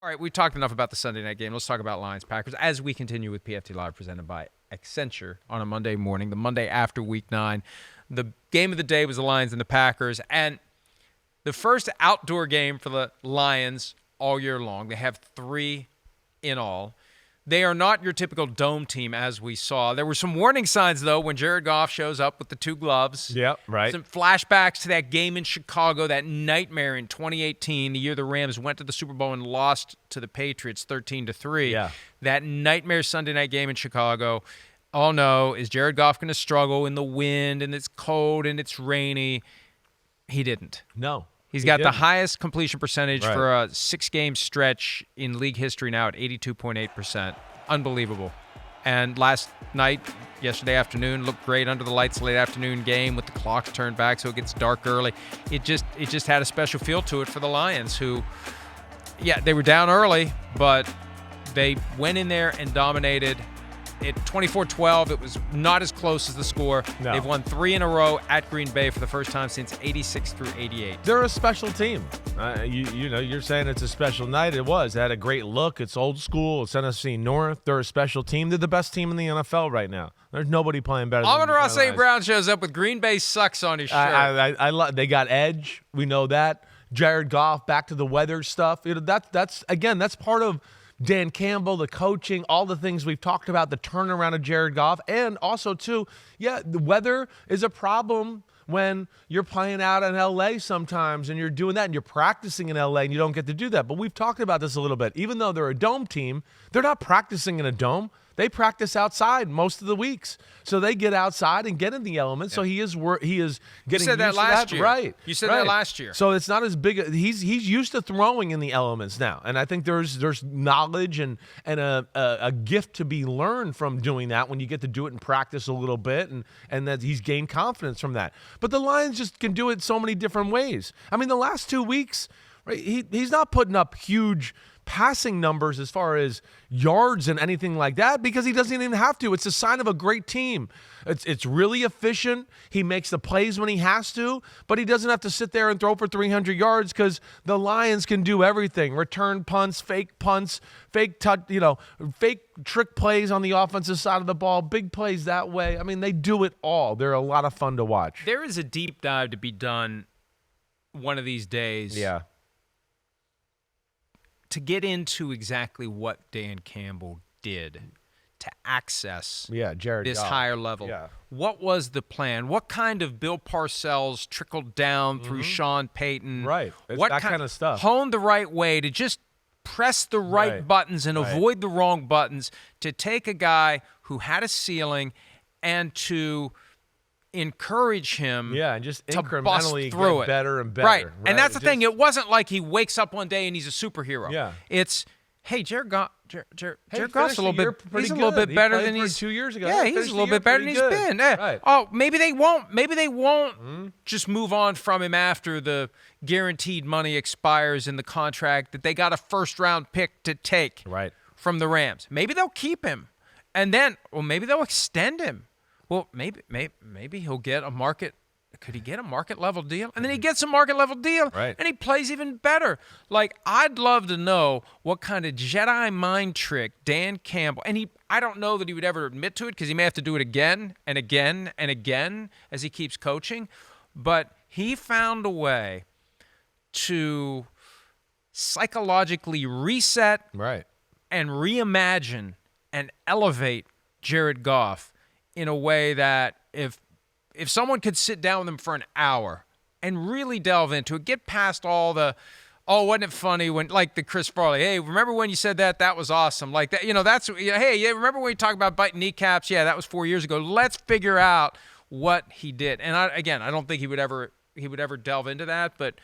All right, we've talked enough about the Sunday night game. Let's talk about Lions-Packers as we continue with PFT Live presented by Accenture on a Monday morning, the Monday after Week 9. The game of the day was the Lions and the Packers, and the first outdoor game for the Lions all year long. They have 3 in all. They are not your typical dome team, as we saw. There were some warning signs, though, when Jared Goff shows up with the 2 gloves. Yep, right. Some flashbacks to that game in Chicago, that nightmare in 2018, the year the Rams went to the Super Bowl and lost to the Patriots 13-3. Yeah. That nightmare Sunday night game in Chicago. Oh, no, is Jared Goff going to struggle in the wind, and it's cold, and it's rainy? He didn't. No. He's got the highest completion percentage for a 6-game stretch in league history now at 82.8%. Unbelievable. And yesterday afternoon, looked great under the lights, late afternoon game with the clocks turned back so it gets dark early. It just had a special feel to it for the Lions who, they were down early, but they went in there and dominated. At 24-12, it was not as close as the score. No. They've won 3 in a row at Green Bay for the first time since 86 through 88. They're a special team. You're saying it's a special night. It was. It had a great look. It's old school. It's NFC North. They're a special team. They're the best team in the NFL right now. There's nobody playing better than Amon-Ra St. Brown shows up with Green Bay sucks on his shirt. They got edge. We know that. Jared Goff, back to the weather stuff. That's part of Dan Campbell, the coaching, all the things we've talked about, the turnaround of Jared Goff. And also, too, the weather is a problem when you're playing out in L.A. sometimes and you're doing that and you're practicing in L.A. and you don't get to do that. But we've talked about this a little bit. Even though they're a dome team, they're not practicing in a dome. They practice outside most of the weeks. So they get outside and get in the elements. So he is getting used to that. Year. Right. You said that last year. So it's not as big. He's used to throwing in the elements now. And I think there's knowledge and a gift to be learned from doing that when you get to do it in practice a little bit and that he's gained confidence from that. But the Lions just can do it so many different ways. I mean, the last 2 weeks, right, he's not putting up huge passing numbers as far as yards and anything like that because he doesn't even have to. It's a sign of a great team. It's really efficient. He makes the plays when he has to, but he doesn't have to sit there and throw for 300 yards because the Lions can do everything. Return punts, fake trick plays on the offensive side of the ball, big plays that way. I mean, they do it all. They're a lot of fun to watch. There is a deep dive to be done one of these days. Yeah. To get into exactly what Dan Campbell did to access this higher level. Yeah. What was the plan? What kind of Bill Parcells trickled down through Sean Payton? Right. It's that kind of stuff. Honed the right way to just press the right buttons and avoid the wrong buttons to take a guy who had a ceiling and to encourage him and just to incrementally bust through get better and better. Right. And that's the thing. It wasn't like he wakes up one day and he's a superhero. Yeah. It's, hey, Jared Goff's a little bit better than he's 2 years ago. Yeah, he's a little bit better than he's been. Right. Oh, maybe they won't just move on from him after the guaranteed money expires in the contract that they got a first-round pick to take from the Rams. Maybe they'll keep him. And then, maybe they'll extend him. Well, maybe he'll get a market. Could he get a market level deal? And then he gets a market level deal, and he plays even better. Like, I'd love to know what kind of Jedi mind trick Dan Campbell, and I don't know that he would ever admit to it because he may have to do it again and again and again as he keeps coaching, but he found a way to psychologically reset and reimagine and elevate Jared Goff in a way that if someone could sit down with him for an hour and really delve into it, get past all the, wasn't it funny when, like the Chris Farley, hey, remember when you said that? That was awesome. Like that, remember when you talked about biting kneecaps? Yeah, that was 4 years ago. Let's figure out what he did. And I don't think he would ever delve into that, but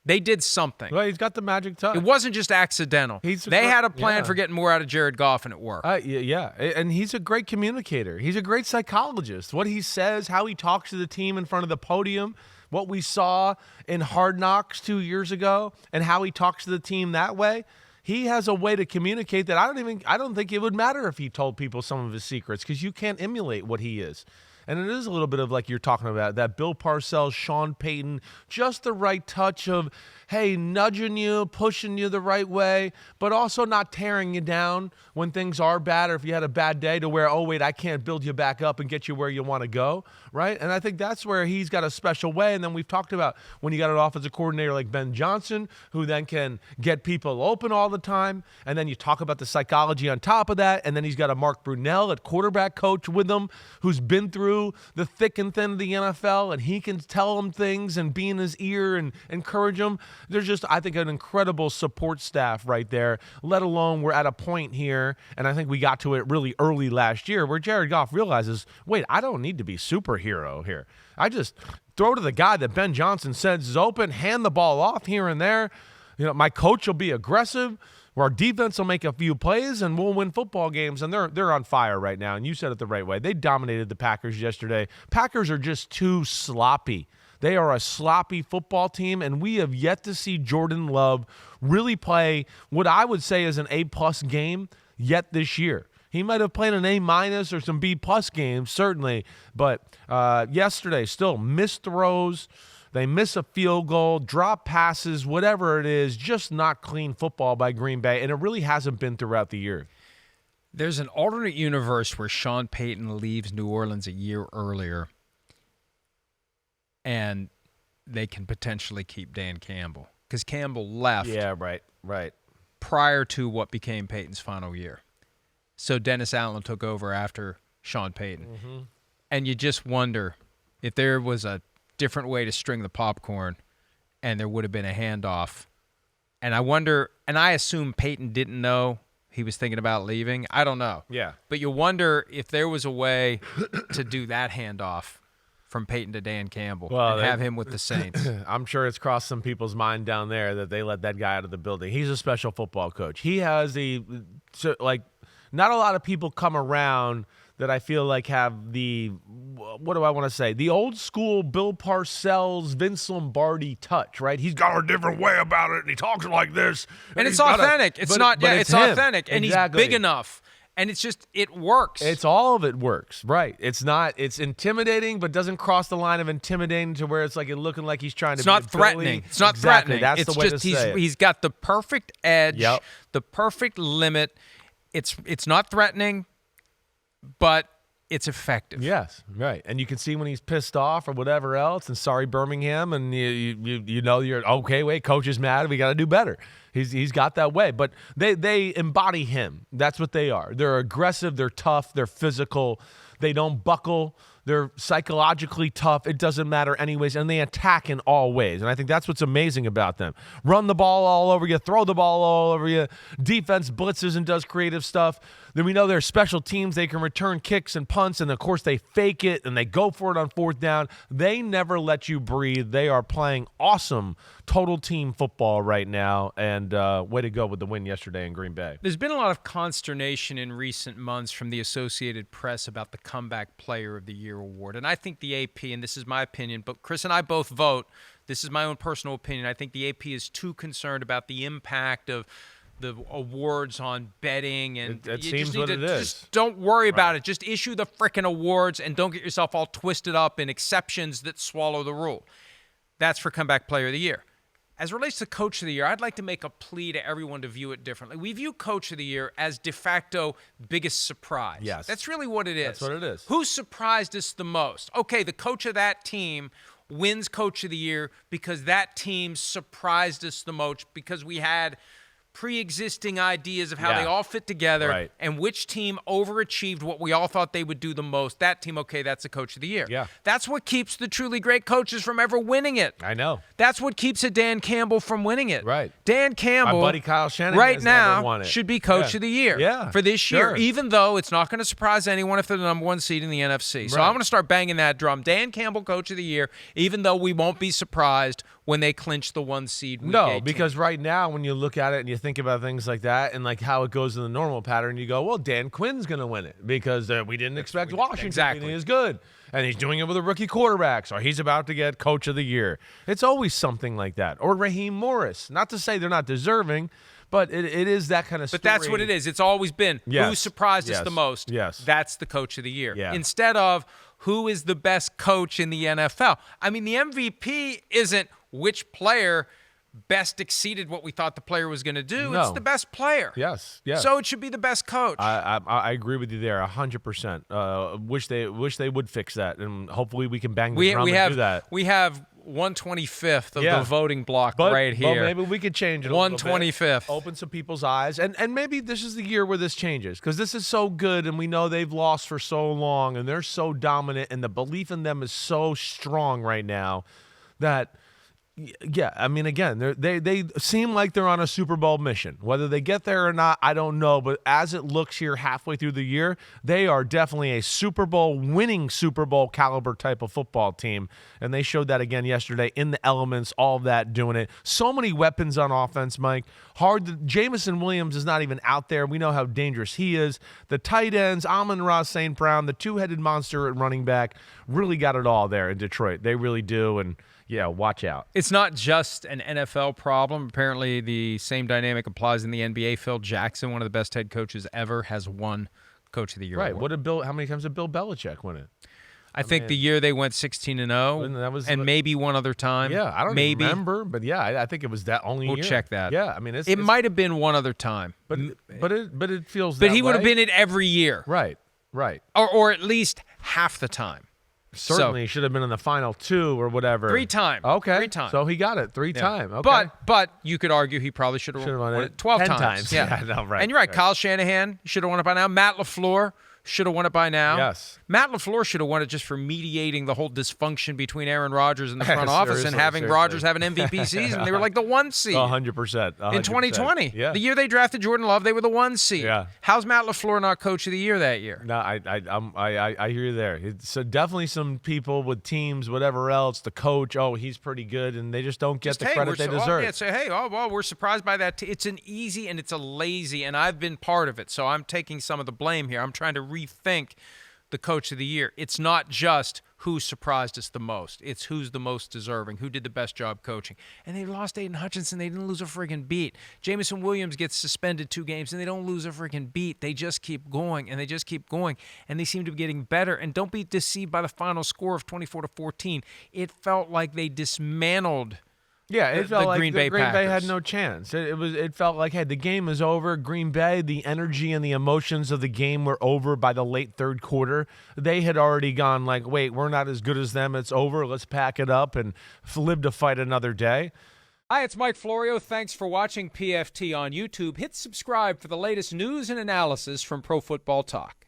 they did something. Well, he's got the magic touch. It wasn't just accidental. They had a plan for getting more out of Jared Goff, and it worked. And he's a great communicator. He's a great psychologist. What he says, how he talks to the team in front of the podium, what we saw in Hard Knocks 2 years ago, and how he talks to the team that way. He has a way to communicate that I don't think it would matter if he told people some of his secrets because you can't emulate what he is. And it is a little bit of like you're talking about, that Bill Parcells, Sean Payton, just the right touch of, hey, nudging you, pushing you the right way, but also not tearing you down when things are bad, or if you had a bad day, to where, oh, wait, I can't build you back up and get you where you want to go, right? And I think that's where he's got a special way. And then we've talked about when you got an offensive coordinator like Ben Johnson, who then can get people open all the time, and then you talk about the psychology on top of that, and then he's got a Mark Brunell at quarterback coach with him, who's been through the thick and thin of the NFL, and he can tell him things and be in his ear and encourage him. There's just, I think, an incredible support staff right there, let alone we're at a point here, and I think we got to it really early last year, where Jared Goff realizes, wait, I don't need to be superhero here. I just throw to the guy that Ben Johnson says is open, hand the ball off here and there. You know, my coach will be aggressive, where our defense will make a few plays, and we'll win football games. And they're on fire right now, and you said it the right way. They dominated the Packers yesterday. Packers are just too sloppy. They are a sloppy football team, and we have yet to see Jordan Love really play what I would say is an A-plus game yet this year. He might have played an A- or some B-plus games, certainly, but yesterday still missed throws. They miss a field goal, drop passes, whatever it is, just not clean football by Green Bay, and it really hasn't been throughout the year. There's an alternate universe where Sean Payton leaves New Orleans a year earlier, and they can potentially keep Dan Campbell, because Campbell left right. prior to what became Payton's final year. So Dennis Allen took over after Sean Payton. Mm-hmm. And you just wonder if there was a different way to string the popcorn and there would have been a handoff. And I wonder, and I assume Payton didn't know he was thinking about leaving. I don't know. Yeah. But you wonder if there was a way to do that handoff from Payton to Dan Campbell and have him with the Saints. I'm sure it's crossed some people's mind down there that they let that guy out of the building. He's a special football coach. He has not a lot of people come around that I feel like have the, what do I want to say, the old school Bill Parcells, Vince Lombardi touch, right? He's got a different way about it, and he talks like this. And it's authentic. It's authentic, and exactly. He's big enough. And it's just, it works. It's all of it works, right? It's intimidating, but doesn't cross the line of intimidating to where it's like it looking like he's trying to be not threatening. It's not threatening. That's it's the way just, to say it. He's got the perfect edge, the perfect limit. It's not threatening, but it's effective. Yes, right. And you can see when he's pissed off or whatever else, and sorry Birmingham, and you know you're okay. Wait, coach is mad. We got to do better. He's got that way, but they embody him. That's what they are. They're aggressive. They're tough. They're physical. They don't buckle. They're psychologically tough. It doesn't matter anyways, and they attack in all ways. And I think that's what's amazing about them. Run the ball all over you, throw the ball all over you. Defense blitzes and does creative stuff. Then we know they're special teams. They can return kicks and punts, and of course they fake it, and they go for it on fourth down. They never let you breathe. They are playing awesome total team football right now, and way to go with the win yesterday in Green Bay. There's been a lot of consternation in recent months from the Associated Press about the Comeback Player of the Year award, and I think the AP, and this is my opinion, but Chris and I both vote, this is my own personal opinion, I think the AP is too concerned about the impact of the awards on betting, and it you seems just need what to it is. just don't worry about it. Just issue the frickin' awards and don't get yourself all twisted up in exceptions that swallow the rule. That's for Comeback Player of the Year. As it relates to Coach of the Year, I'd like to make a plea to everyone to view it differently. We view Coach of the Year as de facto biggest surprise. Yes. That's really what it is. That's what it is. Who surprised us the most? Okay, the coach of that team wins Coach of the Year because that team surprised us the most, because we had pre-existing ideas of how they all fit together, and which team overachieved what we all thought they would do the most. That team, okay, that's the Coach of the Year. Yeah. That's what keeps the truly great coaches from ever winning it. I know. That's what keeps a Dan Campbell from winning it. Right. Dan Campbell, my buddy Kyle Shanahan, right has never won now, it. should be Coach of the Year for this year, even though it's not going to surprise anyone if they're the number one seed in the NFC. So I'm going to start banging that drum. Dan Campbell, Coach of the Year, even though we won't be surprised when they clinch the one seed week 18. Because right now when you look at it and you think about things like that and like how it goes in the normal pattern, you go, well, Dan Quinn's going to win it because we didn't expect Washington to be as good. And he's doing it with a rookie quarterback, so he's about to get Coach of the Year. It's always something like that. Or Raheem Morris. Not to say they're not deserving, but it is that kind of story. But that's what it is. It's always been who surprised us the most. Yes. That's the Coach of the Year. Yeah. Instead of who is the best coach in the NFL. I mean, the MVP isn't which player best exceeded what we thought the player was going to do. No. It's the best player. Yes. So it should be the best coach. I agree with you there 100%. Wish they would fix that, and hopefully we can bang the drum and do that. We have 125th of the voting block right here. But maybe we could change it 125th. Open some people's eyes. And maybe this is the year where this changes, because this is so good, and we know they've lost for so long, and they're so dominant, and the belief in them is so strong right now that – yeah, I mean, again, they seem like they're on a Super Bowl mission. Whether they get there or not, I don't know. But as it looks here halfway through the year, they are definitely a winning Super Bowl caliber type of football team. And they showed that again yesterday in the elements, all of that, doing it. So many weapons on offense, Mike. Jamison Williams is not even out there. We know how dangerous he is. The tight ends, Amon-Ra St. Brown, the two-headed monster at running back, really got it all there in Detroit. They really do. And yeah, watch out. It's not just an NFL problem. Apparently, the same dynamic applies in the NBA. Phil Jackson, one of the best head coaches ever, has won Coach of the Year. Right. Award. How many times did Bill Belichick win it? I think the year they went 16-0, and maybe one other time. Yeah, I don't remember, but yeah, I think it was that only year. We'll check that. Yeah, I mean, it might have been one other time, but it feels. But he would have been it every year. Right. Or at least half the time. Certainly, he should have been in the final two or whatever. 3 times. Okay. 3 times. So he got it 3 times. Okay. But you could argue he probably should have won it 12 times. Yeah, no, right. And you're right. Kyle Shanahan should have won it by now. Matt LaFleur should have won it by now. Yes. Matt LaFleur should have won it just for mediating the whole dysfunction between Aaron Rodgers and the front office and having Rodgers have an MVP season. They were like the 1 seed. 100%. In 2020. Yeah. The year they drafted Jordan Love, they were the 1 seed. Yeah. How's Matt LaFleur not Coach of the Year that year? No, I hear you there. So definitely some people with teams, whatever else, the coach, he's pretty good, and they just don't get the credit they deserve. We're surprised by that. It's an easy and it's a lazy, and I've been part of it, so I'm taking some of the blame here. I'm trying to rethink the Coach of the Year. It's not just who surprised us the most. It's who's the most deserving, who did the best job coaching. And they lost Aiden Hutchinson. They didn't lose a friggin' beat. Jamison Williams gets suspended 2 games, and they don't lose a friggin' beat. They just keep going, and they just keep going, and they seem to be getting better. And don't be deceived by the final score of 24-14. It felt like they dismantled it felt like Green Bay had no chance. It felt like, hey, the game is over. Green Bay, the energy and the emotions of the game were over by the late third quarter. They had already gone like, wait, we're not as good as them. It's over. Let's pack it up and live to fight another day. Hi, it's Mike Florio. Thanks for watching PFT on YouTube. Hit subscribe for the latest news and analysis from Pro Football Talk.